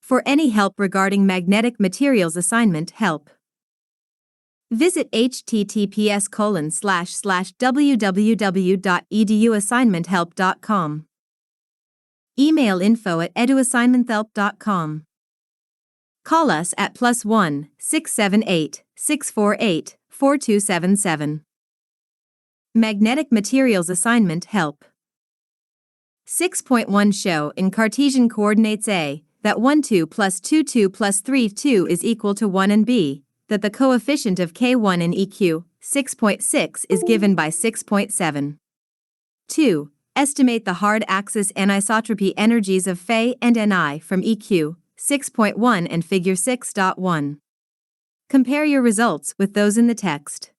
For any help regarding magnetic materials assignment help, visit https://www.eduassignmenthelp.com. Email info@eduassignmenthelp.com. Call us at +1 678 648 4277. Magnetic Materials Assignment Help. 6.1 Show in Cartesian coordinates A, that 1 2 plus 2 2 plus 3 2 is equal to 1 and B, that the coefficient of K1 in EQ, 6.6 is given by 6.7. 2. Estimate the hard axis anisotropy energies of Fe and Ni from EQ, 6.1 and Figure 6.1. Compare your results with those in the text.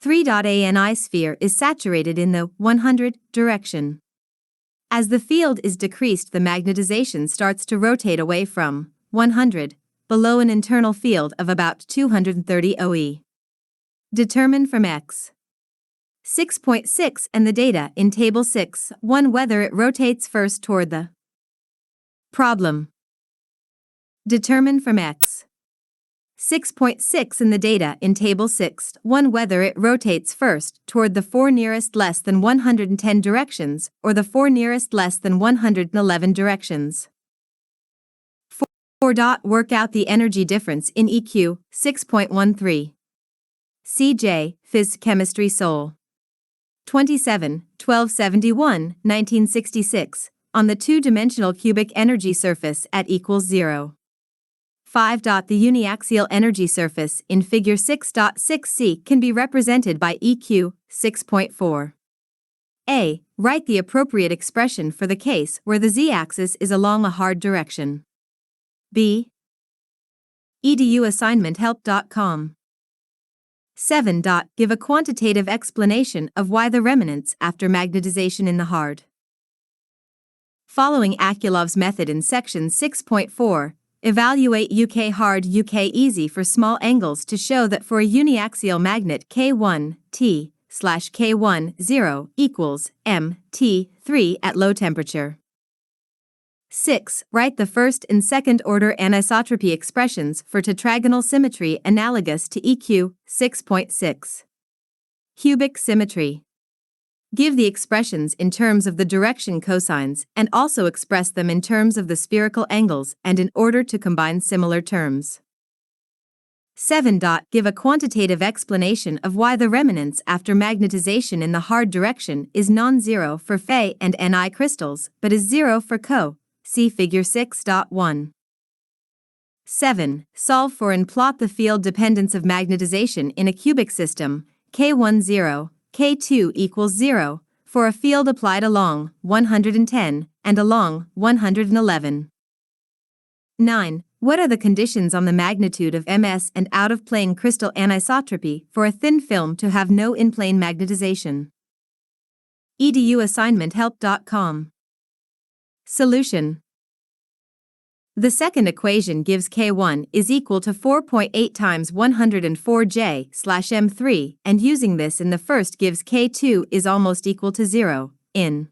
3. Ani sphere is saturated in the 100 direction. As the field is decreased, the magnetization starts to rotate away from 100, below an internal field of about 230 OE. Determine from X. 6.6 and the data in Table 6.1 whether it rotates first toward the problem. Determine from X. 6.6 in the data in Table 6.1 whether it rotates first toward the 4 nearest less than 110 directions or the 4 nearest less than 111 directions. 4. Work out the energy difference in EQ, 6.13. CJ, Phys. Chemistry Sol. 27, 1271, 1966, on the two-dimensional cubic energy surface at equals 0. 5. The uniaxial energy surface in Figure 6.6c can be represented by EQ, 6.4. A. Write the appropriate expression for the case where the z-axis is along a hard direction. B. eduassignmenthelp.com. 7. Give a quantitative explanation of why the remnants after magnetization in the hard. Following Akulov's method in Section 6.4, evaluate UK hard UK easy for small angles to show that for a uniaxial magnet K1 T/K1 0 equals M T3 at low temperature. 6. Write the first and second order anisotropy expressions for tetragonal symmetry analogous to EQ, 6.6. Cubic symmetry. Give the expressions in terms of the direction cosines and also express them in terms of the spherical angles and in order to combine similar terms. 7. Give a quantitative explanation of why the remanence after magnetization in the hard direction is non-zero for Fe and Ni crystals but is 0 for Co. See Figure 6.1. 7. Solve for and plot the field dependence of magnetization in a cubic system, K1 0, K2 equals 0, for a field applied along 110 and along 111. 9. What are the conditions on the magnitude of MS and out-of-plane crystal anisotropy for a thin film to have no in-plane magnetization? eduassignmenthelp.com. Solution. The second equation gives K1 is equal to 4.8 times 104J/M3 and using this in the first gives K2 is almost equal to 0, in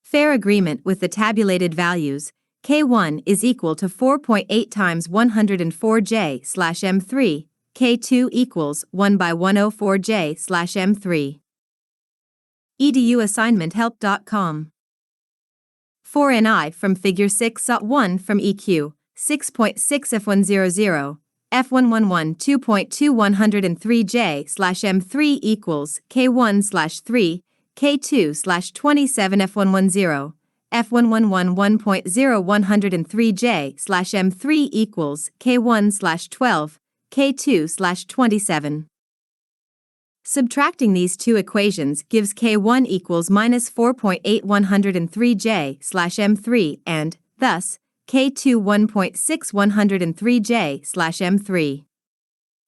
fair agreement with the tabulated values, K1 is equal to 4.8 times 104J/M3, K2 equals 1 by 104J/M3. eduassignmenthelp.com. 4 Ni from Figure 6.1 from EQ, 6.6 F100, F111 2.2 103J/M3 equals K1/3, K2/27 F110, F111 1.0 103J/M3 equals K1/12, K2/27. Subtracting these two equations gives K1 equals minus 4.8 103J/M3 and, thus, K2 1.6 103J/M3.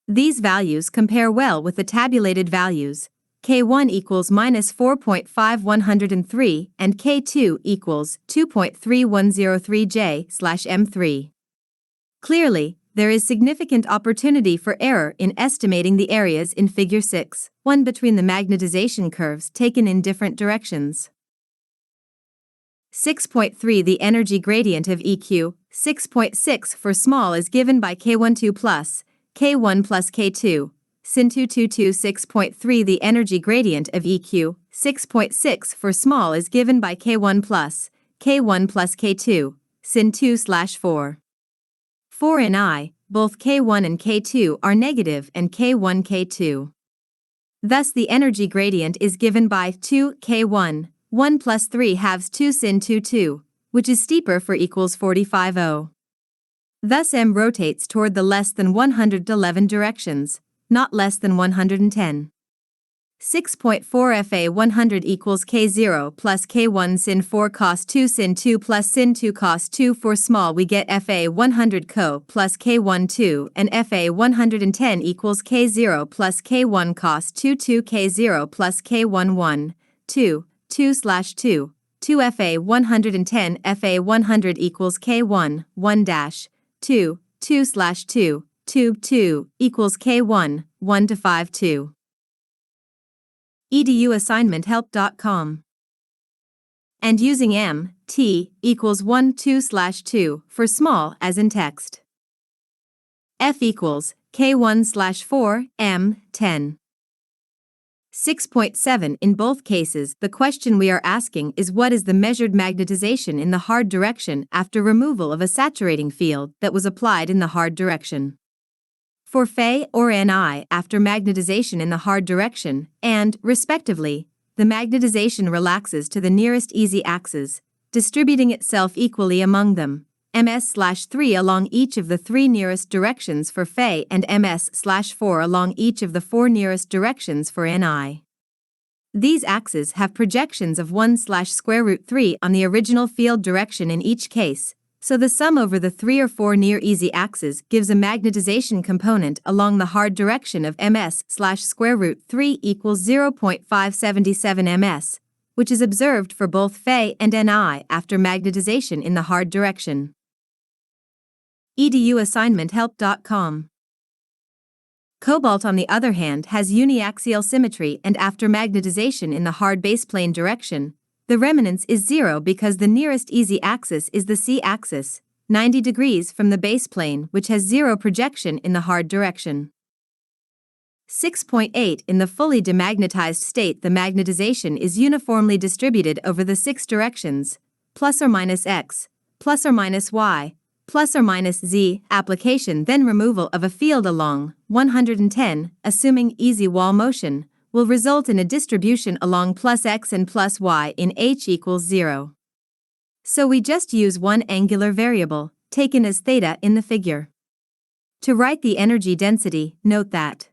These values compare well with the tabulated values. K1 equals minus 4.5 103 and K2 equals 2.3103J/M3. Clearly, there is significant opportunity for error in estimating the areas in Figure 6.1 between the magnetization curves taken in different directions. 6.3 The energy gradient of EQ, 6.6 for small is given by K12 plus, K1 plus K2, sin 222 6.3 The energy gradient of EQ, 6.6 for small is given by K1 plus, K1 plus K2, sin 2/4. For in I, both K1 and K2 are negative and K1 K2. Thus the energy gradient is given by 2 K1, 1 plus 3 halves 2 sin 2 which is steeper for equals 45 Thus M rotates toward the less than 111 directions, not less than 110. 6.4 FA 100 equals K0 plus K1 sin 4 cos 2 sin 2 plus sin 2 cos 2 For small we get FA 100 co plus K1 2 and FA 110 equals K0 plus K1 cos 2 K0 plus K1 1, 2, 2/2, 2 FA 110 FA 100 equals K1, 1 dash, 2, 2/2, 2 equals K1, 1 to 5 2. eduassignmenthelp.com. And using M, T, equals 1 2/2 for small as in text. F equals K1/4, M, 10. 6.7 In both cases, the question we are asking is what is the measured magnetization in the hard direction after removal of a saturating field that was applied in the hard direction. For Fe or Ni after magnetization in the hard direction, and, respectively, the magnetization relaxes to the nearest easy axes, distributing itself equally among them, ms/3 along each of the 3 nearest directions for Fe and ms/4 along each of the 4 nearest directions for Ni. These axes have projections of 1/√3 on the original field direction in each case, so the sum over the 3 or 4 near easy axes gives a magnetization component along the hard direction of ms/√3 equals 0.577 ms, which is observed for both Fe and Ni after magnetization in the hard direction. eduassignmenthelp.com. Cobalt on the other hand has uniaxial symmetry and after magnetization in the hard baseplane direction, the remanence is 0 because the nearest easy axis is the C-axis, 90 degrees from the baseplane which has 0 projection in the hard direction. 6.8 In the fully demagnetized state the magnetization is uniformly distributed over the 6 directions, plus or minus x, plus or minus y, plus or minus z. Application then removal of a field along 110, assuming easy wall motion, will result in a distribution along plus x and plus y in h equals 0. So we just use one angular variable, taken as theta in the figure. To write the energy density, note that.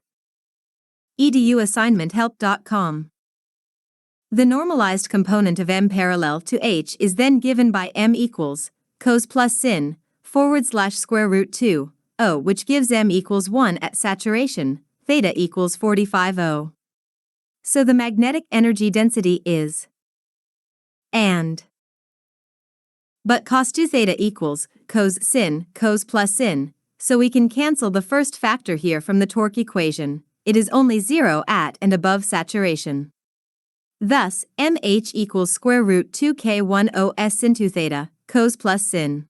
eduassignmenthelp.com. The normalized component of m parallel to h is then given by m equals cos plus sin /2, which gives m equals 1 at saturation, theta equals 45 So the magnetic energy density is and. But cos 2 theta equals cos plus sin, so we can cancel the first factor here from the torque equation. It is only 0 at and above saturation. Thus, mh equals √2 K10 sin 2 theta, cos plus sin.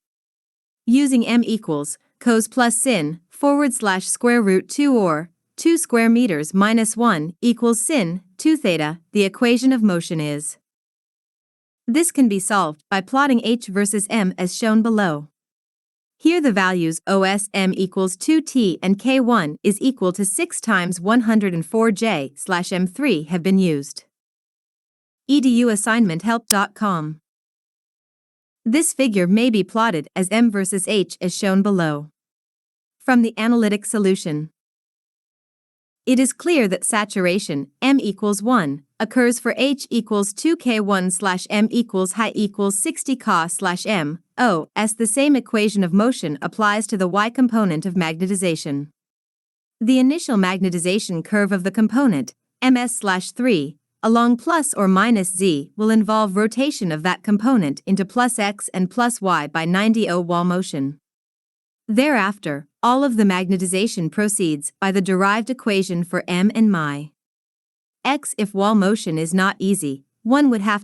Using m equals cos plus sin /2 or 2 square meters minus 1 equals sin 2 theta, the equation of motion is. This can be solved by plotting h versus m as shown below. Here the values os m equals 2t and k1 is equal to 6 times 104j/m3 have been used. eduassignmenthelp.com. This figure may be plotted as m versus h as shown below. From the analytic solution. It is clear that saturation, m equals 1, occurs for h equals 2k1/m equals high equals 60 cos/m, as the same equation of motion applies to the y component of magnetization. The initial magnetization curve of the component, ms/3, along plus or minus z will involve rotation of that component into plus x and plus y by 90 wall motion. Thereafter, all of the magnetization proceeds by the derived equation for m and my x. If wall motion is not easy, one would have